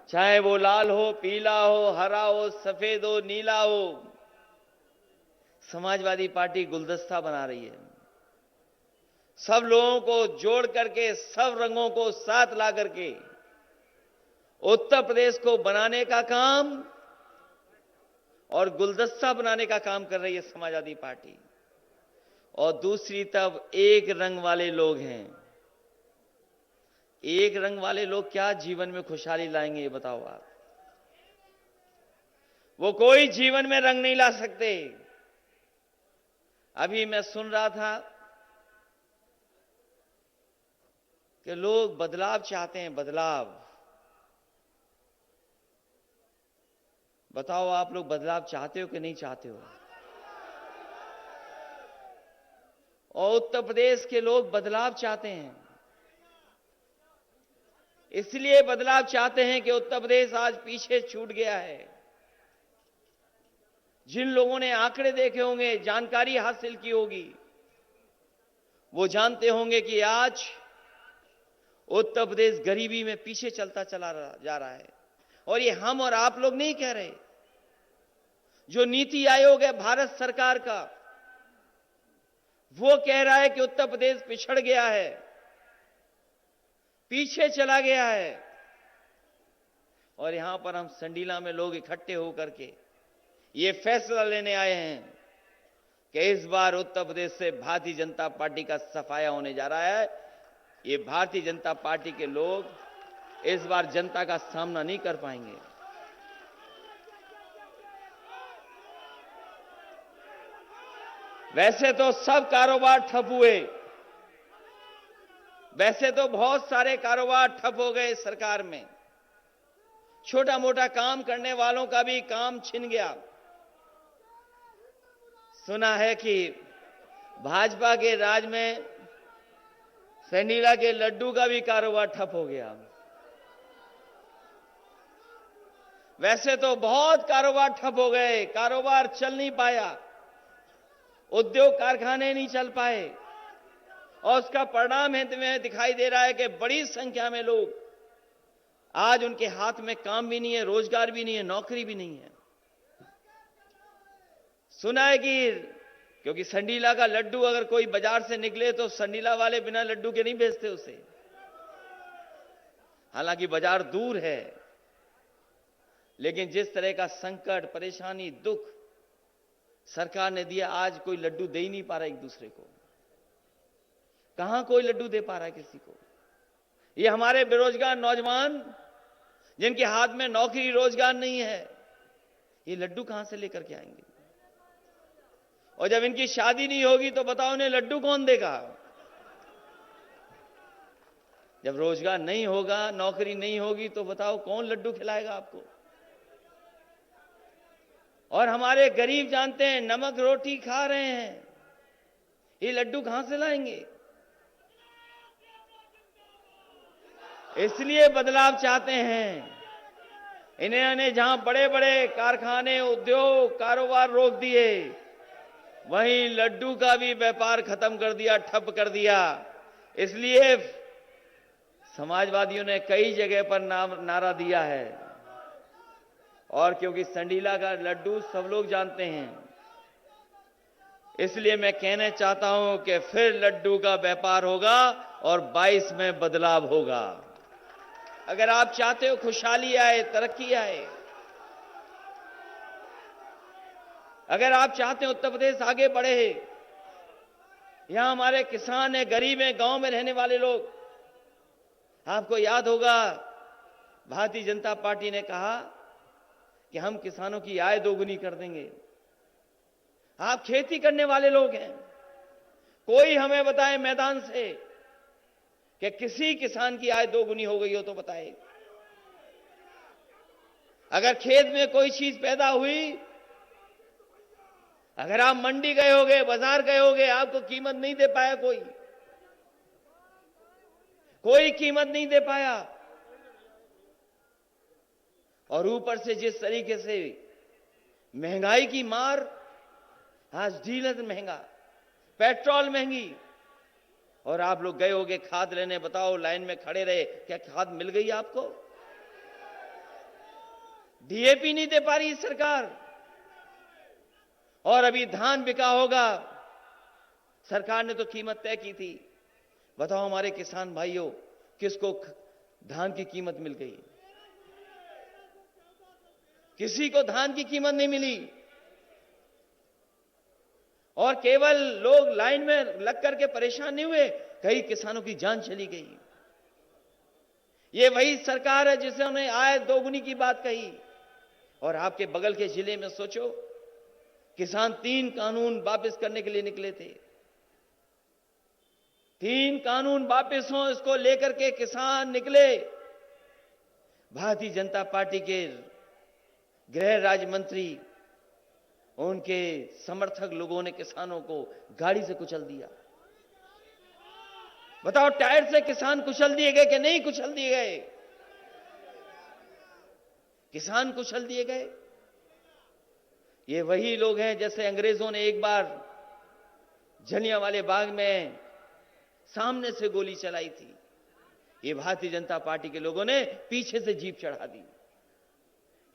चाहे वो लाल हो, पीला हो, हरा हो, सफेद हो, नीला हो, समाजवादी पार्टी गुलदस्ता बना रही है। सब लोगों को जोड़ करके, सब रंगों को साथ ला करके उत्तर प्रदेश को बनाने का काम और गुलदस्ता बनाने का काम कर रही है समाजवादी पार्टी। और दूसरी तरफ एक रंग वाले लोग हैं। एक रंग वाले लोग क्या जीवन में खुशहाली लाएंगे, ये बताओ आप। वो कोई जीवन में रंग नहीं ला सकते। अभी मैं सुन रहा था कि लोग बदलाव चाहते हैं, बदलाव। बताओ आप लोग बदलाव चाहते हो कि नहीं चाहते हो? और उत्तर प्रदेश के लोग बदलाव चाहते हैं। इसलिए बदलाव चाहते हैं कि उत्तर प्रदेश आज पीछे छूट गया है। जिन लोगों ने आंकड़े देखे होंगे, जानकारी हासिल की होगी, वो जानते होंगे कि आज उत्तर प्रदेश गरीबी में पीछे चलता चला जा रहा है। और ये हम और आप लोग नहीं कह रहे। जो नीति आयोग है भारत सरकार का, वो कह रहा है कि उत्तर प्रदेश पिछड़ गया है, पीछे चला गया है। और यहां पर हम संडीला में लोग इकट्ठे होकर के ये फैसला लेने आए हैं कि इस बार उत्तर प्रदेश से भारतीय जनता पार्टी का सफाया होने जा रहा है। ये भारतीय जनता पार्टी के लोग इस बार जनता का सामना नहीं कर पाएंगे। वैसे तो सब कारोबार ठप हुए, वैसे तो बहुत सारे कारोबार ठप हो गए सरकार में। छोटा मोटा काम करने वालों का भी काम छिन गया। सुना है कि भाजपा के राज में संडीला के लड्डू का भी कारोबार ठप हो गया। वैसे तो बहुत कारोबार ठप हो गए, कारोबार चल नहीं पाया, उद्योग कारखाने नहीं चल पाए। और उसका परिणाम है तुम्हें दिखाई दे रहा है कि बड़ी संख्या में लोग आज उनके हाथ में काम भी नहीं है, रोजगार भी नहीं है, नौकरी भी नहीं है। सुना है कि क्योंकि संडीला का लड्डू अगर कोई बाजार से निकले तो संडीला वाले बिना लड्डू के नहीं बेचते उसे। हालांकि बाजार दूर है, लेकिन जिस तरह का संकट, परेशानी, दुख सरकार ने दिया, आज कोई लड्डू दे ही नहीं पा रहा एक दूसरे को। कहां कोई लड्डू दे पा रहा है किसी को? ये हमारे बेरोजगार नौजवान जिनके हाथ में नौकरी, रोजगार नहीं है, ये लड्डू कहां से लेकर के आएंगे? और जब इनकी शादी नहीं होगी तो बताओ उन्हें लड्डू कौन देगा? जब रोजगार नहीं होगा, नौकरी नहीं होगी तो बताओ कौन लड्डू खिलाएगा आपको? और हमारे गरीब जानते हैं नमक रोटी खा रहे हैं, ये लड्डू कहां से लाएंगे? इसलिए बदलाव चाहते हैं। इन्होंने जहां बड़े बड़े कारखाने, उद्योग, कारोबार रोक दिए, वहीं लड्डू का भी व्यापार खत्म कर दिया, ठप कर दिया। इसलिए समाजवादियों ने कई जगह पर नारा दिया है। और क्योंकि संडीला का लड्डू सब लोग जानते हैं, इसलिए मैं कहना चाहता हूं कि फिर लड्डू का व्यापार होगा और 22 में बदलाव होगा। अगर आप चाहते हो खुशहाली आए, तरक्की आए, अगर आप चाहते हो उत्तर प्रदेश आगे बढ़े, यहां हमारे किसान हैं, गरीब हैं, गांव में रहने वाले लोग। आपको याद होगा भारतीय जनता पार्टी ने कहा कि हम किसानों की आय दोगुनी कर देंगे। आप खेती करने वाले लोग हैं, कोई हमें बताए मैदान से कि किसी किसान की आय दोगुनी हो गई हो तो बताए। अगर खेत में कोई चीज पैदा हुई, अगर आप मंडी गए होगे, बाजार गए होगे, आपको कीमत नहीं दे पाया, कोई कीमत नहीं दे पाया। और ऊपर से जिस तरीके से महंगाई की मार, आज डीजल महंगा, पेट्रोल महंगी। और आप लोग गए होगे खाद लेने, बताओ लाइन में खड़े रहे, क्या खाद मिल गई आपको? डीएपी नहीं दे पा रही सरकार, और अभी धान बिका होगा, सरकार ने तो कीमत तय की थी। बताओ हमारे किसान भाइयों, किसको धान की कीमत मिल गई? किसी को धान की कीमत नहीं मिली, और केवल लोग लाइन में लग करके परेशान नहीं हुए, कई किसानों की जान चली गई। ये वही सरकार है जिसने आय दोगुनी की बात कही। और आपके बगल के जिले में सोचो, किसान 3 कानून वापस करने के लिए निकले थे। 3 कानून वापस हों, इसको लेकर के किसान निकले। भारतीय जनता पार्टी के गृह राज्य मंत्री, उनके समर्थक लोगों ने किसानों को गाड़ी से कुचल दिया। बताओ, टायर से किसान कुचल दिए गए कि नहीं कुचल दिए गए? किसान कुचल दिए गए। ये वही लोग हैं जैसे अंग्रेजों ने एक बार जलियांवाले बाग में सामने से गोली चलाई थी, ये भारतीय जनता पार्टी के लोगों ने पीछे से जीप चढ़ा दी।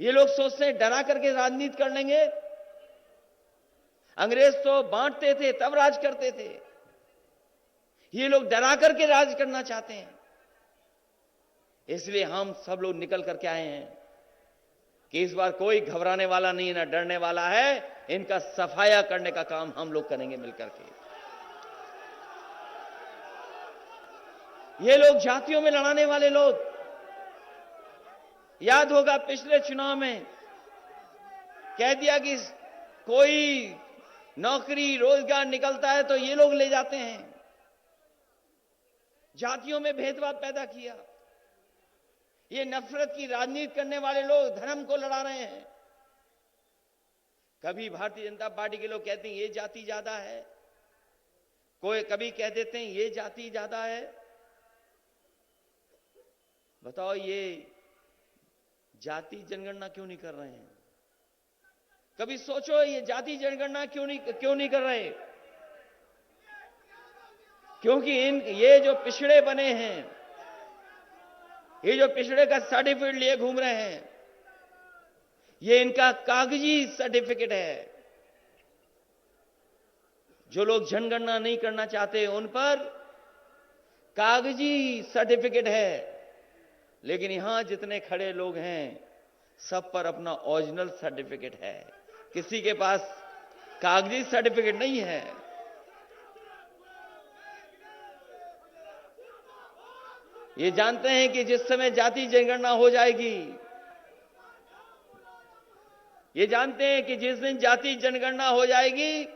ये लोग सोचते हैं डरा करके राजनीति कर लेंगे। अंग्रेज तो बांटते थे तब राज करते थे, ये लोग डरा करके राज करना चाहते हैं। इसलिए हम सब लोग निकल करके आए हैं कि इस बार कोई घबराने वाला नहीं, ना डरने वाला है। इनका सफाया करने का काम हम लोग करेंगे मिलकर के। ये लोग जातियों में लड़ाने वाले लोग, याद होगा पिछले चुनाव में कह दिया कि कोई नौकरी रोजगार निकलता है तो ये लोग ले जाते हैं। जातियों में भेदभाव पैदा किया। ये नफरत की राजनीति करने वाले लोग धर्म को लड़ा रहे हैं। कभी भारतीय जनता पार्टी के लोग कहते हैं ये जाति ज्यादा है, कोई कभी कह देते हैं ये जाति ज्यादा है। बताओ, ये जाति जनगणना क्यों नहीं कर रहे हैं? कभी सोचो, ये जाति जनगणना क्यों नहीं कर रहे? क्योंकि ये जो पिछड़े बने हैं, ये जो पिछड़े का सर्टिफिकेट लिए घूम रहे हैं, ये इनका कागजी सर्टिफिकेट है। जो लोग जनगणना नहीं करना चाहते उन पर कागजी सर्टिफिकेट है, लेकिन यहां जितने खड़े लोग हैं सब पर अपना ओरिजिनल सर्टिफिकेट है। किसी के पास कागजी सर्टिफिकेट नहीं है। ये जानते हैं कि जिस समय जाति जनगणना हो जाएगी, ये जानते हैं कि जिस दिन जाति जनगणना हो जाएगी,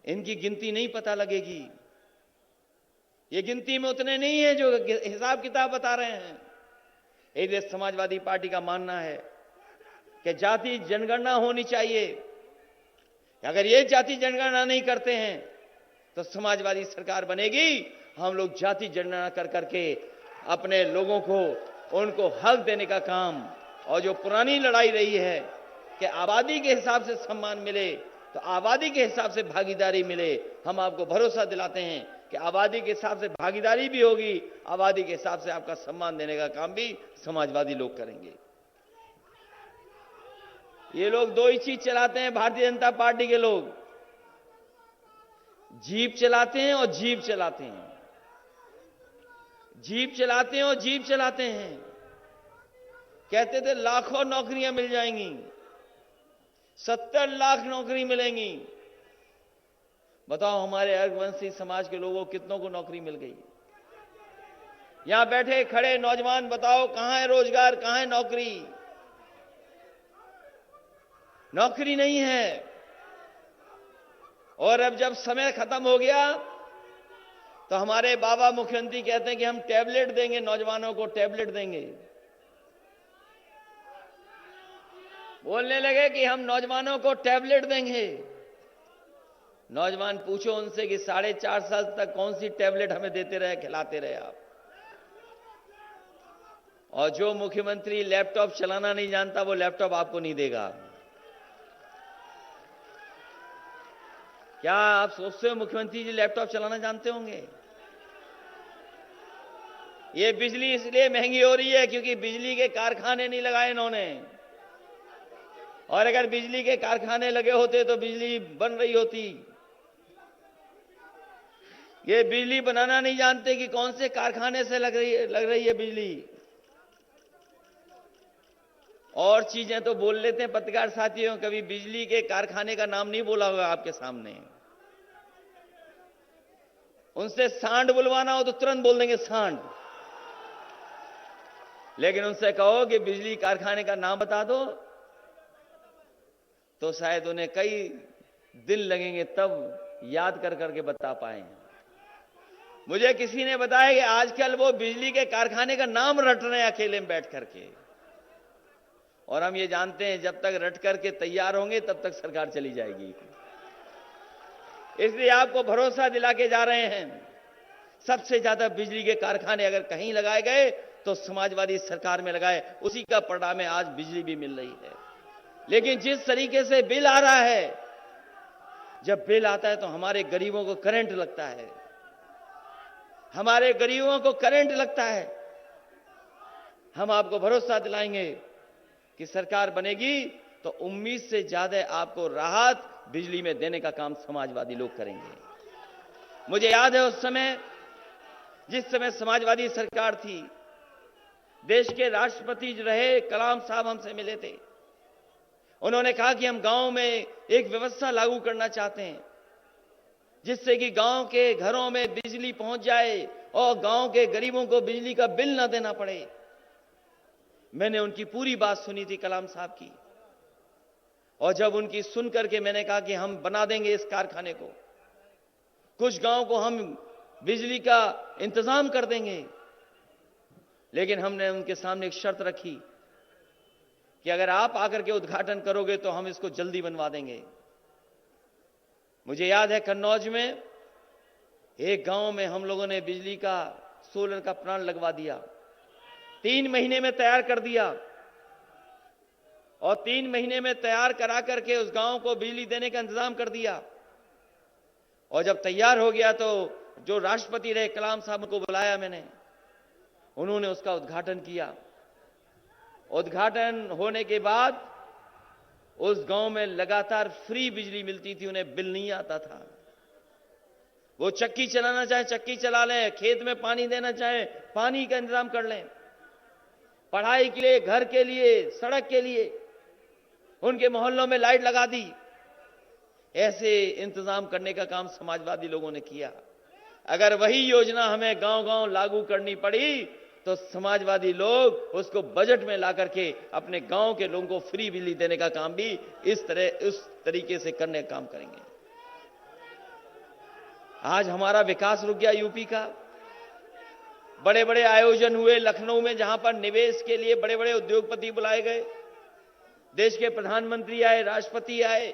इनकी गिनती नहीं पता लगेगी। ये गिनती में उतने नहीं है जो हिसाब किताब बता रहे हैं। इसलिए समाजवादी पार्टी का मानना है कि जाति जनगणना होनी चाहिए। अगर ये जाति जनगणना नहीं करते हैं तो समाजवादी सरकार बनेगी। हम लोग जाति जनगणना कर करके अपने लोगों को, उनको हक देने का काम, और जो पुरानी लड़ाई रही है कि आबादी के हिसाब से सम्मान मिले तो आबादी के हिसाब से भागीदारी मिले, हम आपको भरोसा दिलाते हैं कि आबादी के हिसाब से भागीदारी भी होगी, आबादी के हिसाब से आपका सम्मान देने का काम भी समाजवादी लोग करेंगे। ये लोग दो ही चीज चलाते हैं भारतीय जनता पार्टी के लोग, जीप चलाते हैं और जीप चलाते हैं। जीप चलाते हैं और जीप चलाते हैं। कहते थे लाखों नौकरियां मिल जाएंगी, 70 लाख नौकरी मिलेंगी। बताओ, हमारे अर्गवंशी समाज के लोगों कितनों को नौकरी मिल गई? यहां बैठे खड़े नौजवान बताओ, कहां है रोजगार, कहां है नौकरी? नौकरी नहीं है। और अब जब समय खत्म हो गया तो हमारे बाबा मुख्यमंत्री कहते हैं कि हम टैबलेट देंगे, नौजवानों को टैबलेट देंगे। बोलने लगे कि हम नौजवानों को टैबलेट देंगे। नौजवान पूछो उनसे कि 4.5 साल तक कौन सी टैबलेट हमें देते रहे, खिलाते रहे आप? और जो मुख्यमंत्री लैपटॉप चलाना नहीं जानता वो लैपटॉप आपको नहीं देगा। क्या आप सोचते हो मुख्यमंत्री जी लैपटॉप चलाना जानते होंगे? ये बिजली इसलिए महंगी हो रही है क्योंकि बिजली के कारखाने नहीं लगाए इन्होंने, और अगर बिजली के कारखाने लगे होते तो बिजली बन रही होती। ये बिजली बनाना नहीं जानते कि कौन से कारखाने से लग रही है बिजली। और चीजें तो बोल लेते हैं पत्रकार साथियों, कभी बिजली के कारखाने का नाम नहीं बोला होगा आपके सामने। उनसे सांड बुलवाना हो तो तुरंत बोल देंगे सांड, लेकिन उनसे कहो कि बिजली कारखाने का नाम बता दो तो शायद उन्हें कई दिन लगेंगे तब याद कर करके बता पाए। मुझे किसी ने बताया कि आजकल वो बिजली के कारखाने का नाम रट रहे हैं अकेले में बैठ करके, और हम ये जानते हैं जब तक रट करके तैयार होंगे तब तक सरकार चली जाएगी। इसलिए आपको भरोसा दिला के जा रहे हैं, सबसे ज्यादा बिजली के कारखाने अगर कहीं लगाए गए तो समाजवादी सरकार में लगाए, उसी का परिणाम है आज बिजली भी मिल रही है। लेकिन जिस तरीके से बिल आ रहा है, जब बिल आता है तो हमारे गरीबों को करंट लगता है, हमारे गरीबों को करंट लगता है। हम आपको भरोसा दिलाएंगे कि सरकार बनेगी तो उम्मीद से ज्यादा आपको राहत बिजली में देने का काम समाजवादी लोग करेंगे। मुझे याद है उस समय, जिस समय समाजवादी सरकार थी, देश के राष्ट्रपति रहे कलाम साहब हमसे मिले थे। उन्होंने कहा कि हम गांव में एक व्यवस्था लागू करना चाहते हैं जिससे कि गांव के घरों में बिजली पहुंच जाए और गांव के गरीबों को बिजली का बिल ना देना पड़े। मैंने उनकी पूरी बात सुनी थी कलाम साहब की, और जब उनकी सुन करके मैंने कहा कि हम बना देंगे इस कारखाने को, कुछ गांव को हम बिजली का इंतजाम कर देंगे, लेकिन हमने उनके सामने एक शर्त रखी कि अगर आप आकर के उद्घाटन करोगे तो हम इसको जल्दी बनवा देंगे। मुझे याद है कन्नौज में एक गांव में हम लोगों ने बिजली का सोलर का प्लांट लगवा दिया, 3 महीने में तैयार कर दिया, और 3 महीने में तैयार करा करके उस गांव को बिजली देने का इंतजाम कर दिया। और जब तैयार हो गया तो जो राष्ट्रपति रहे कलाम साहब को बुलाया मैंने, उन्होंने उसका उद्घाटन किया। उद्घाटन होने के बाद उस गांव में लगातार फ्री बिजली मिलती थी, उन्हें बिल नहीं आता था। वो चक्की चलाना चाहे चक्की चला लें, खेत में पानी देना चाहे पानी का इंतजाम कर लें, पढ़ाई के लिए, घर के लिए, सड़क के लिए, उनके मोहल्लों में लाइट लगा दी। ऐसे इंतजाम करने का काम समाजवादी लोगों ने किया। अगर वही योजना हमें गांव-गांव लागू करनी पड़ी तो समाजवादी लोग उसको बजट में ला करके अपने गांव के लोगों को फ्री बिजली देने का काम भी इस तरीके से करने का काम करेंगे। आज हमारा विकास रुक गया यूपी का। बड़े बड़े आयोजन हुए लखनऊ में, जहां पर निवेश के लिए बड़े बड़े उद्योगपति बुलाए गए, देश के प्रधानमंत्री आए, राष्ट्रपति आए,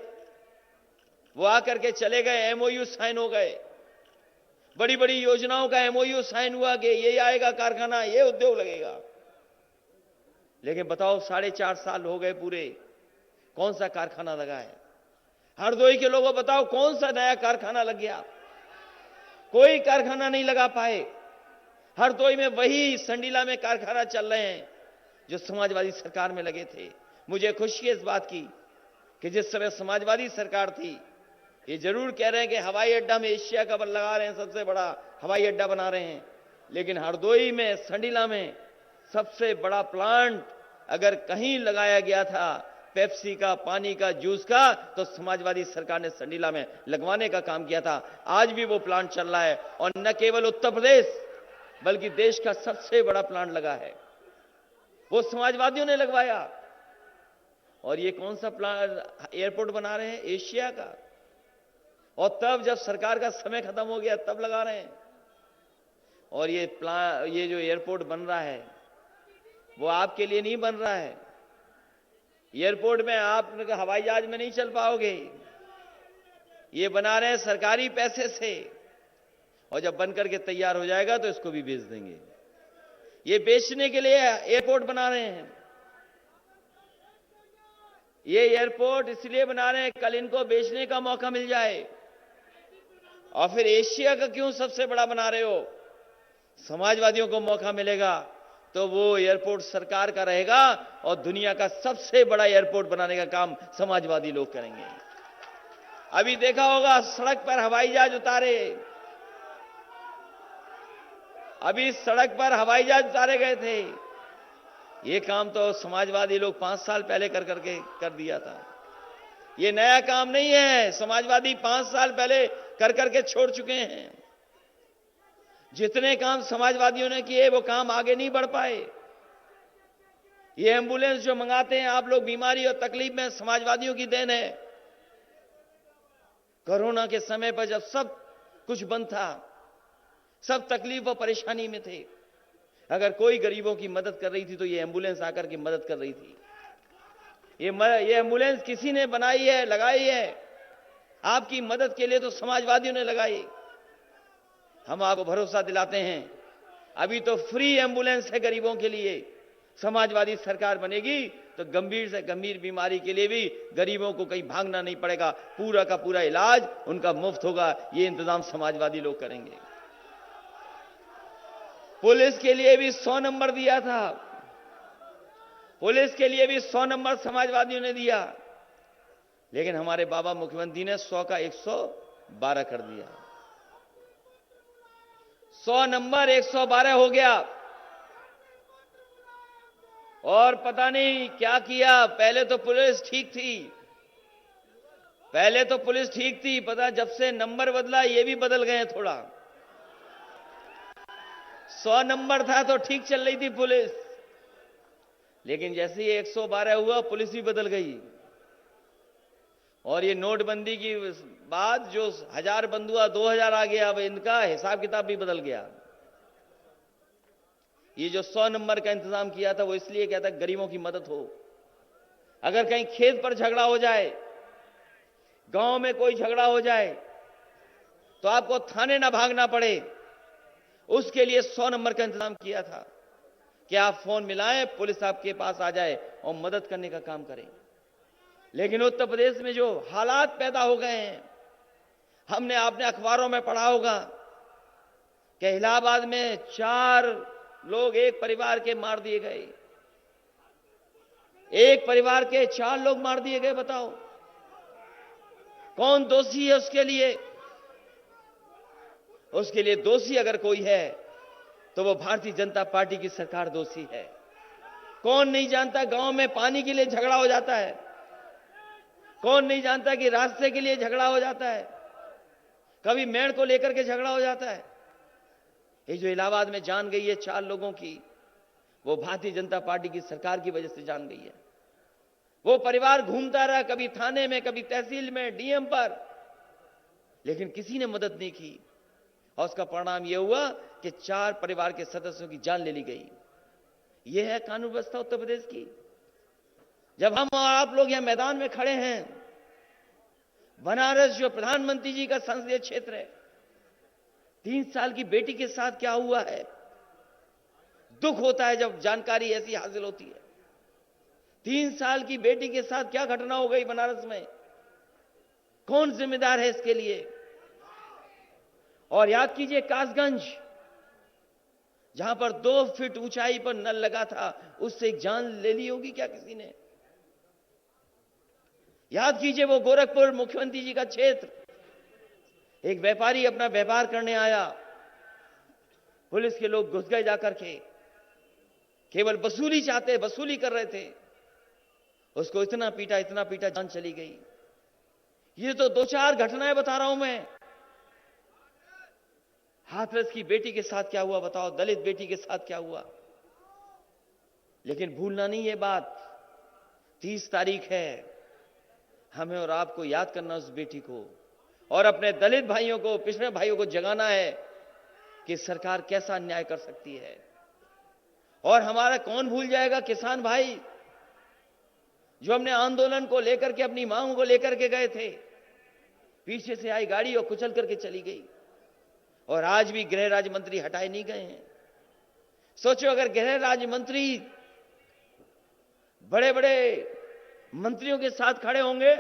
वो आकर के चले गए, एमओयू साइन हो गए, बड़ी बड़ी योजनाओं का एमओयू साइन हुआ कि ये आएगा कारखाना, ये उद्योग लगेगा। लेकिन बताओ 4.5 साल हो गए पूरे, कौन सा कारखाना लगा है? हरदोई के लोगों बताओ कौन सा नया कारखाना लग गया? कोई कारखाना नहीं लगा पाए। हरदोई में वही संडीला में कारखाना चल रहे हैं जो समाजवादी सरकार में लगे थे। मुझे खुशी है इस बात की कि जिस समय समाजवादी सरकार थी, ये जरूर कह रहे हैं कि हवाई अड्डा में एशिया का लगा रहे हैं, सबसे बड़ा हवाई अड्डा बना रहे हैं, लेकिन हरदोई में, संडीला में सबसे बड़ा प्लांट अगर कहीं लगाया गया था पेप्सी का, पानी का, जूस का, तो समाजवादी सरकार ने संडीला में लगवाने का काम किया था। आज भी वो प्लांट चल रहा है, और न केवल उत्तर प्रदेश बल्कि देश का सबसे बड़ा प्लांट लगा है, वो समाजवादियों ने लगवाया। और ये कौन सा प्लांट एयरपोर्ट बना रहे हैं? एशिया का। और तब जब सरकार का समय खत्म हो गया तब लगा रहे हैं। और ये जो एयरपोर्ट बन रहा है वो आपके लिए नहीं बन रहा है। एयरपोर्ट में आप हवाई जहाज में नहीं चल पाओगे, ये बना रहे हैं सरकारी पैसे से, और जब बन करके तैयार हो जाएगा तो इसको भी बेच देंगे। ये बेचने के लिए एयरपोर्ट बना रहे हैं। ये एयरपोर्ट इसलिए बना रहे हैं कल इनको बेचने का मौका मिल जाए। और फिर एशिया का क्यों सबसे बड़ा बना रहे हो? समाजवादियों को मौका मिलेगा तो वो एयरपोर्ट सरकार का रहेगा और दुनिया का सबसे बड़ा एयरपोर्ट बनाने का काम समाजवादी लोग करेंगे। अभी देखा होगा सड़क पर हवाई जहाज उतारे, अभी सड़क पर हवाई जहाज उतारे गए थे। ये काम तो समाजवादी लोग 5 साल पहले कर दिया था। ये नया काम नहीं है, समाजवादी 5 साल पहले कर छोड़ चुके हैं। जितने काम समाजवादियों ने किए वो काम आगे नहीं बढ़ पाए। ये एम्बुलेंस जो मंगाते हैं आप लोग बीमारी और तकलीफ में, समाजवादियों की देन है। कोरोना के समय पर जब सब कुछ बंद था, सब तकलीफ और परेशानी में थे, अगर कोई गरीबों की मदद कर रही थी तो ये एम्बुलेंस आकर के मदद कर रही थी। ये एम्बुलेंस किसी ने बनाई है, लगाई है, आपकी मदद के लिए तो समाजवादियों ने लगाई। हम आपको भरोसा दिलाते हैं, अभी तो फ्री एम्बुलेंस है गरीबों के लिए। समाजवादी सरकार बनेगी तो गंभीर से गंभीर बीमारी के लिए भी गरीबों को कहीं भागना नहीं पड़ेगा, पूरा का पूरा इलाज उनका मुफ्त होगा। ये इंतजाम समाजवादी लोग करेंगे। पुलिस के लिए भी 100 नंबर दिया था, पुलिस के लिए भी 100 नंबर समाजवादियों ने दिया, लेकिन हमारे बाबा मुख्यमंत्री ने 100 का 112 कर दिया। 100 नंबर 112 हो गया। और पता नहीं क्या किया, पहले तो पुलिस ठीक थी, पता जब से नंबर बदला ये भी बदल गए थोड़ा। 100 नंबर था तो ठीक चल रही थी पुलिस, लेकिन जैसे ही 112 हुआ पुलिस भी बदल गई। और ये नोटबंदी की बाद जो 1000 बंद हुआ 2000 आ गया, अब इनका हिसाब किताब भी बदल गया। ये जो 100 नंबर का इंतजाम किया था वो इसलिए किया था गरीबों की मदद हो। अगर कहीं खेत पर झगड़ा हो जाए, गांव में कोई झगड़ा हो जाए, तो आपको थाने ना भागना पड़े, उसके लिए 100 नंबर का इंतजाम किया था कि आप फोन मिलाएं, पुलिस आपके पास आ जाए और मदद करने का काम करें। लेकिन उत्तर प्रदेश में जो हालात पैदा हो गए हैं, हमने आपने अखबारों में पढ़ा होगा कि इलाहाबाद में 4 लोग एक परिवार के मार दिए गए। एक परिवार के 4 लोग मार दिए गए। बताओ कौन दोषी है उसके लिए? उसके लिए दोषी अगर कोई है तो वो भारतीय जनता पार्टी की सरकार दोषी है। कौन नहीं जानता गांव में पानी के लिए झगड़ा हो जाता है? कौन नहीं जानता कि रास्ते के लिए झगड़ा हो जाता है? कभी मेड़ को लेकर के झगड़ा हो जाता है? ये जो इलाहाबाद में जान गई है 4 लोगों की, वो भारतीय जनता पार्टी की सरकार की वजह से जान गई है। वो परिवार घूमता रहा, कभी थाने में, कभी तहसील में, डीएम पर, लेकिन किसी ने मदद नहीं की। और उसका परिणाम यह हुआ कि 4 परिवार के सदस्यों की जान ले ली गई। यह है कानून व्यवस्था उत्तर प्रदेश की। जब हम और आप लोग यहां मैदान में खड़े हैं, बनारस जो प्रधानमंत्री जी का संसदीय क्षेत्र है, 3 साल की बेटी के साथ क्या हुआ है, दुख होता है जब जानकारी ऐसी हासिल होती है। 3 साल की बेटी के साथ क्या घटना हो गई बनारस में, कौन जिम्मेदार है इसके लिए? और याद कीजिए कासगंज, जहां पर 2 फीट ऊंचाई पर नल लगा था, उससे एक जान ले ली होगी क्या किसी ने? याद कीजिए वो गोरखपुर मुख्यमंत्री जी का क्षेत्र, एक व्यापारी अपना व्यापार करने आया, पुलिस के लोग घुस गए जाकर के, केवल वसूली कर रहे थे, उसको इतना पीटा जान चली गई। ये तो 2-4 घटनाएं बता रहा हूं मैं। हाथरस की बेटी के साथ क्या हुआ बताओ, दलित बेटी के साथ क्या हुआ। लेकिन भूलना नहीं ये बात, 30 तारीख है, हमें और आपको याद करना उस बेटी को, और अपने दलित भाइयों को, पिछड़े भाइयों को जगाना है कि सरकार कैसा अन्याय कर सकती है। और हमारा कौन भूल जाएगा किसान भाई, जो हमने आंदोलन को लेकर के, अपनी मांगों को लेकर के गए थे, पीछे से आई गाड़ी और कुचल करके चली गई, और आज भी गृह राज्य मंत्री हटाए नहीं गए हैं। सोचो अगर गृह राज्य मंत्री बड़े बड़े मंत्रियों के साथ खड़े होंगे,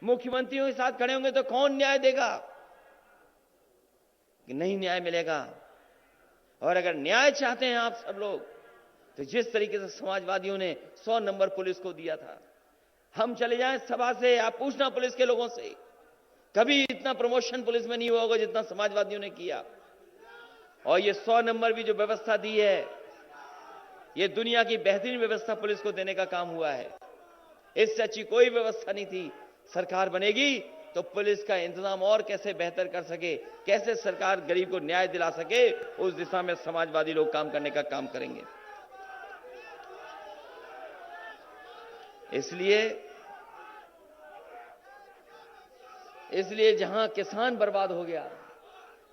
मुख्यमंत्रियों के साथ खड़े होंगे, तो कौन न्याय देगा? कि नहीं न्याय मिलेगा। और अगर न्याय चाहते हैं आप सब लोग, तो जिस तरीके से समाजवादियों ने 100 नंबर पुलिस को दिया था, हम चले जाएं सभा से, आप पूछना पुलिस के लोगों से, कभी इतना प्रमोशन पुलिस में नहीं हुआ होगा जितना समाजवादियों ने किया। और ये 100 नंबर भी जो व्यवस्था दी है, ये दुनिया की बेहतरीन व्यवस्था पुलिस को देने का काम हुआ है। इससे अच्छी कोई व्यवस्था नहीं थी। सरकार बनेगी तो पुलिस का इंतजाम और कैसे बेहतर कर सके, कैसे सरकार गरीब को न्याय दिला सके, उस दिशा में समाजवादी लोग काम करने का काम करेंगे। इसलिए जहां किसान बर्बाद हो गया,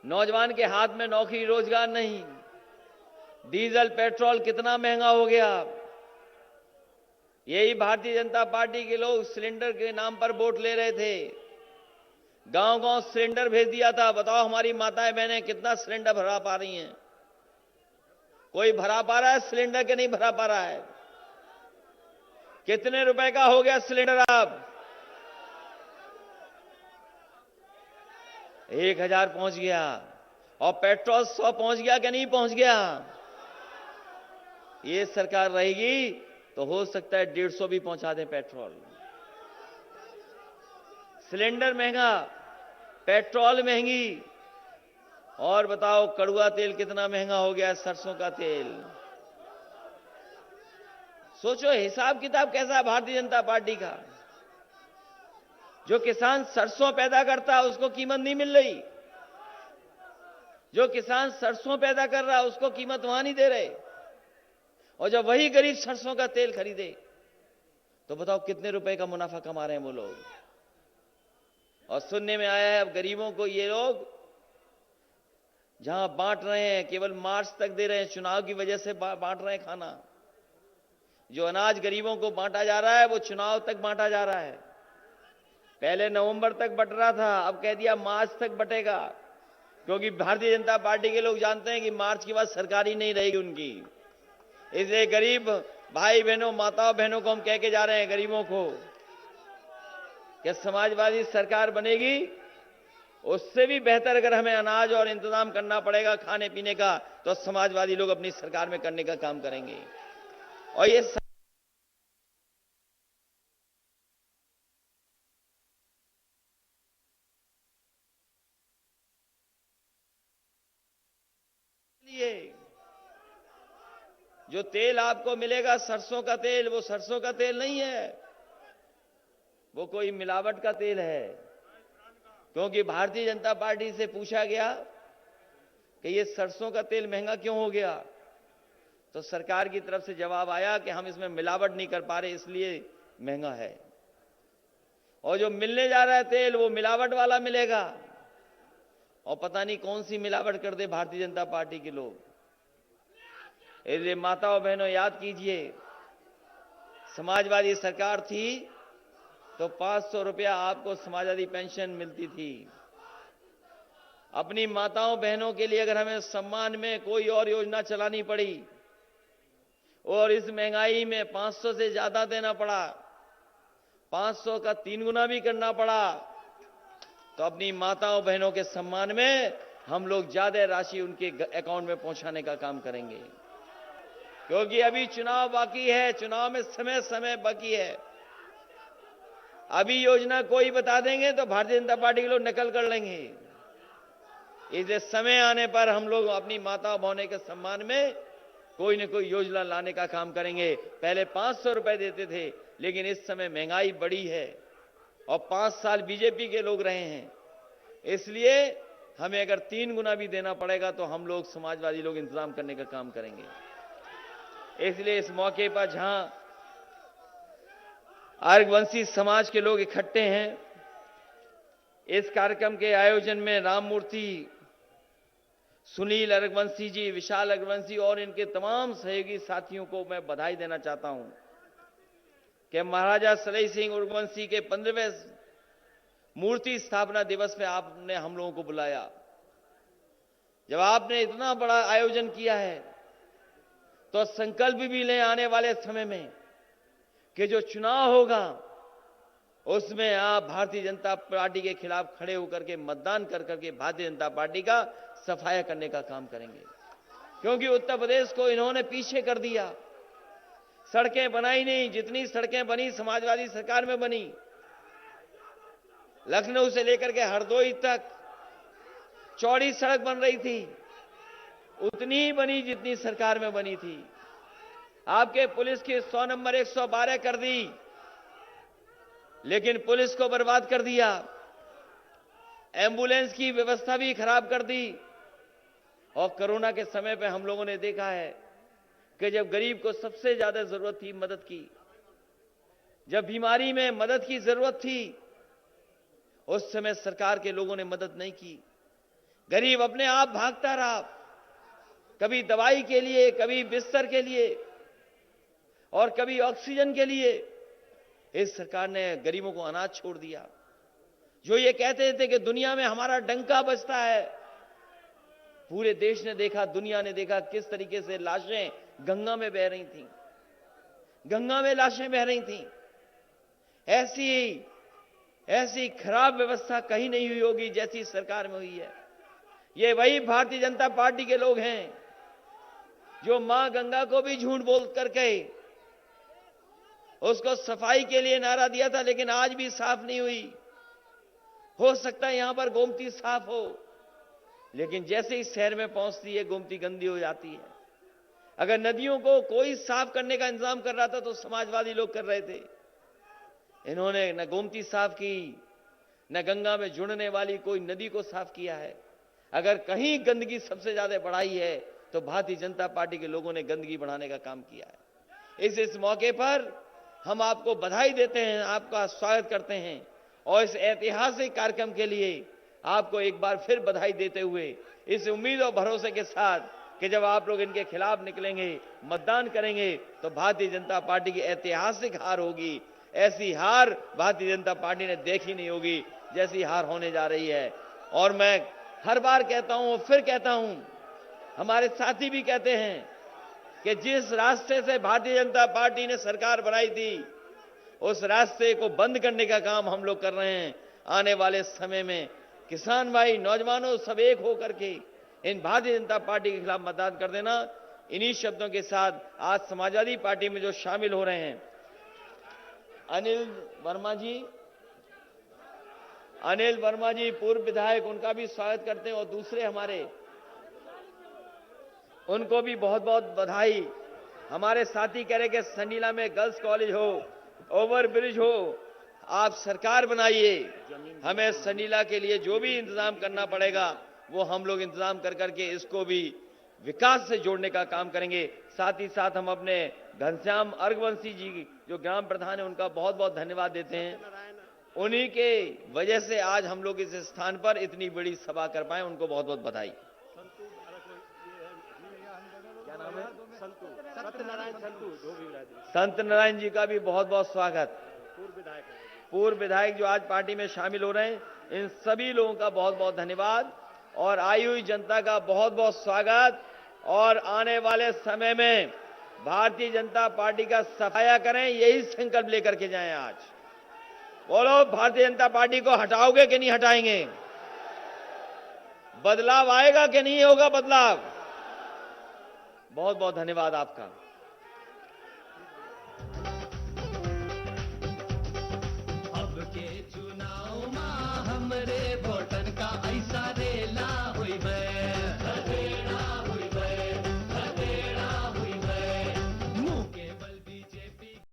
नौजवान के हाथ में नौकरी रोजगार नहीं, डीजल पेट्रोल कितना महंगा हो गया, यही भारतीय जनता पार्टी के लोग सिलेंडर के नाम पर वोट ले रहे थे, गांव-गांव सिलेंडर भेज दिया था। बताओ हमारी माताएं बहनें कितना सिलेंडर भरा पा रही हैं? कोई भरा पा रहा है सिलेंडर के नहीं भरा पा रहा है? कितने रुपए का हो गया सिलेंडर? अब 1000 पहुंच गया। और पेट्रोल 100 पहुंच गया कि नहीं पहुंच गया? ये सरकार रहेगी तो हो सकता है 150 भी पहुंचा दें पेट्रोल। सिलेंडर महंगा, पेट्रोल महंगी, और बताओ कड़ुआ तेल कितना महंगा हो गया है, सरसों का तेल। सोचो हिसाब किताब कैसा है भारतीय जनता पार्टी का। जो किसान सरसों पैदा करता है उसको कीमत नहीं मिल रही, जो किसान सरसों पैदा कर रहा है उसको कीमत वहां नहीं दे रहे, और जब वही गरीब सरसों का तेल खरीदे तो बताओ कितने रुपए का मुनाफा कमा रहे हैं वो लोग। और सुनने में आया है अब गरीबों को ये लोग जहां बांट रहे हैं, केवल मार्च तक दे रहे हैं, चुनाव की वजह से बांट रहे हैं खाना। जो अनाज गरीबों को बांटा जा रहा है वो चुनाव तक बांटा जा रहा है। पहले नवंबर तक बट रहा था, अब कह दिया मार्च तक बटेगा, क्योंकि भारतीय जनता पार्टी के लोग जानते हैं कि मार्च के बाद सरकार ही नहीं रहेगी उनकी। इसलिए गरीब भाई बहनों, माताओं बहनों को हम कह के जा रहे हैं, गरीबों को, कि समाजवादी सरकार बनेगी, उससे भी बेहतर अगर हमें अनाज और इंतजाम करना पड़ेगा खाने पीने का, तो समाजवादी लोग अपनी सरकार में करने का काम करेंगे। और ये जो तेल आपको मिलेगा सरसों का तेल, वो सरसों का तेल नहीं है, वो कोई मिलावट का तेल है। क्योंकि भारतीय जनता पार्टी से पूछा गया कि ये सरसों का तेल महंगा क्यों हो गया, तो सरकार की तरफ से जवाब आया कि हम इसमें मिलावट नहीं कर पा रहे इसलिए महंगा है। और जो मिलने जा रहा है तेल वो मिलावट वाला मिलेगा, और पता नहीं कौन सी मिलावट कर दे भारतीय जनता पार्टी के लोग। इसलिए माताओं बहनों याद कीजिए, समाजवादी सरकार थी तो 500 रुपया आपको समाजवादी पेंशन मिलती थी। अपनी माताओं बहनों के लिए अगर हमें सम्मान में कोई और योजना चलानी पड़ी और इस महंगाई में 500 से ज्यादा देना पड़ा, 500 का 3 गुना भी करना पड़ा, तो अपनी माताओं बहनों के सम्मान में हम लोग ज्यादा राशि उनके अकाउंट में पहुंचाने का काम करेंगे। क्योंकि अभी चुनाव बाकी है, चुनाव में समय बाकी है। अभी योजना कोई बता देंगे तो भारतीय जनता पार्टी के लोग नकल कर लेंगे। इसलिए समय आने पर हम लोग अपनी माता बहनों के सम्मान में कोई न कोई योजना लाने का काम करेंगे। पहले 500 रुपए देते थे, लेकिन इस समय महंगाई बढ़ी है और 5 साल बीजेपी के लोग रहे हैं, इसलिए हमें अगर 3 गुना भी देना पड़ेगा तो हम लोग समाजवादी लोग इंतजाम करने का काम करेंगे। इसलिए इस मौके पर जहां आर्यवंशी समाज के लोग इकट्ठे हैं, इस कार्यक्रम के आयोजन में राममूर्ति, सुनील अरगवंशी जी, विशाल अरगवंशी और इनके तमाम सहयोगी साथियों को मैं बधाई देना चाहता हूं कि महाराजा सलई सिंह उर्गवंशी के 15वें मूर्ति स्थापना दिवस में आपने हम लोगों को बुलाया। जब आपने इतना बड़ा आयोजन किया है तो संकल्प भी लें आने वाले समय में कि जो चुनाव होगा उसमें आप भारतीय जनता पार्टी के खिलाफ खड़े होकर के मतदान कर करके भारतीय जनता पार्टी का सफाया करने का काम करेंगे। क्योंकि उत्तर प्रदेश को इन्होंने पीछे कर दिया। सड़कें बनाई नहीं, जितनी सड़कें बनी समाजवादी सरकार में बनी। लखनऊ से लेकर के हरदोई तक चौड़ी सड़क बन रही थी, उतनी ही बनी जितनी सरकार में बनी थी। आपके पुलिस की 100 नंबर 112 कर दी, लेकिन पुलिस को बर्बाद कर दिया। एम्बुलेंस की व्यवस्था भी खराब कर दी। और कोरोना के समय पे हम लोगों ने देखा है कि जब गरीब को सबसे ज्यादा जरूरत थी मदद की, जब बीमारी में मदद की जरूरत थी, उस समय सरकार के लोगों ने मदद नहीं की। गरीब अपने आप भागता रहा, कभी दवाई के लिए, कभी बिस्तर के लिए और कभी ऑक्सीजन के लिए। इस सरकार ने गरीबों को अनाज छोड़ दिया। जो ये कहते थे कि दुनिया में हमारा डंका बजता है, पूरे देश ने देखा, दुनिया ने देखा किस तरीके से लाशें गंगा में बह रही थीं। गंगा में लाशें बह रही थीं। ऐसी खराब व्यवस्था कहीं नहीं हुई होगी जैसी सरकार में हुई है। ये वही भारतीय जनता पार्टी के लोग हैं जो मां गंगा को भी झूठ बोल करके उसको सफाई के लिए नारा दिया था, लेकिन आज भी साफ नहीं हुई। हो सकता है यहां पर गोमती साफ हो, लेकिन जैसे ही शहर में पहुंचती है गोमती गंदी हो जाती है। अगर नदियों को कोई साफ करने का इंतजाम कर रहा था तो समाजवादी लोग कर रहे थे। इन्होंने न गोमती साफ की, न गंगा में जुड़ने वाली कोई नदी को साफ किया है। अगर कहीं गंदगी सबसे ज्यादा बढ़ाई है तो भारतीय जनता पार्टी के लोगों ने गंदगी बढ़ाने का काम किया है। इस मौके पर हम आपको बधाई देते हैं, आपका स्वागत करते हैं और इस ऐतिहासिक कार्यक्रम के लिए आपको एक बार फिर बधाई देते हुए इस उम्मीद और भरोसे के साथ कि जब आप लोग इनके खिलाफ निकलेंगे, मतदान करेंगे, तो भारतीय जनता पार्टी की ऐतिहासिक हार होगी। ऐसी हार भारतीय जनता पार्टी ने देखी नहीं होगी जैसी हार होने जा रही है। और मैं हर बार कहता हूं, फिर कहता हूं, हमारे साथी भी कहते हैं कि जिस रास्ते से भारतीय जनता पार्टी ने सरकार बनाई थी, उस रास्ते को बंद करने का काम हम लोग कर रहे हैं। आने वाले समय में किसान भाई, नौजवानों, सब एक होकर के इन भारतीय जनता पार्टी के खिलाफ मतदान कर देना। इन्हीं शब्दों के साथ आज समाजवादी पार्टी में जो शामिल हो रहे हैं अनिल वर्मा जी पूर्व विधायक, उनका भी स्वागत करते हैं। और दूसरे हमारे, उनको भी बहुत बहुत बधाई। हमारे साथी कह रहे कि संडीला में गर्ल्स कॉलेज हो, ओवरब्रिज हो, आप सरकार बनाइए। हमें संडीला के लिए जो भी इंतजाम करना पड़ेगा वो हम लोग इंतजाम कर करके इसको भी विकास से जोड़ने का काम करेंगे। साथ ही साथ हम अपने घनश्याम अर्घवंशी जी जो ग्राम प्रधान है उनका बहुत बहुत धन्यवाद देते हैं। उन्हीं के वजह से आज हम लोग इस स्थान पर इतनी बड़ी सभा कर पाए, उनको बहुत बहुत बधाई। क्या नाम है? संत नारायण जी का भी बहुत बहुत स्वागत। पूर्व विधायक जो आज पार्टी में शामिल हो रहे हैं, इन सभी लोगों का बहुत बहुत धन्यवाद और आई हुई जनता का बहुत बहुत स्वागत। और आने वाले समय में भारतीय जनता पार्टी का सफाया करें, यही संकल्प लेकर के जाएं। आज बोलो, भारतीय जनता पार्टी को हटाओगे कि नहीं हटाएंगे? बदलाव आएगा कि नहीं होगा बदलाव? बहुत बहुत धन्यवाद आपका।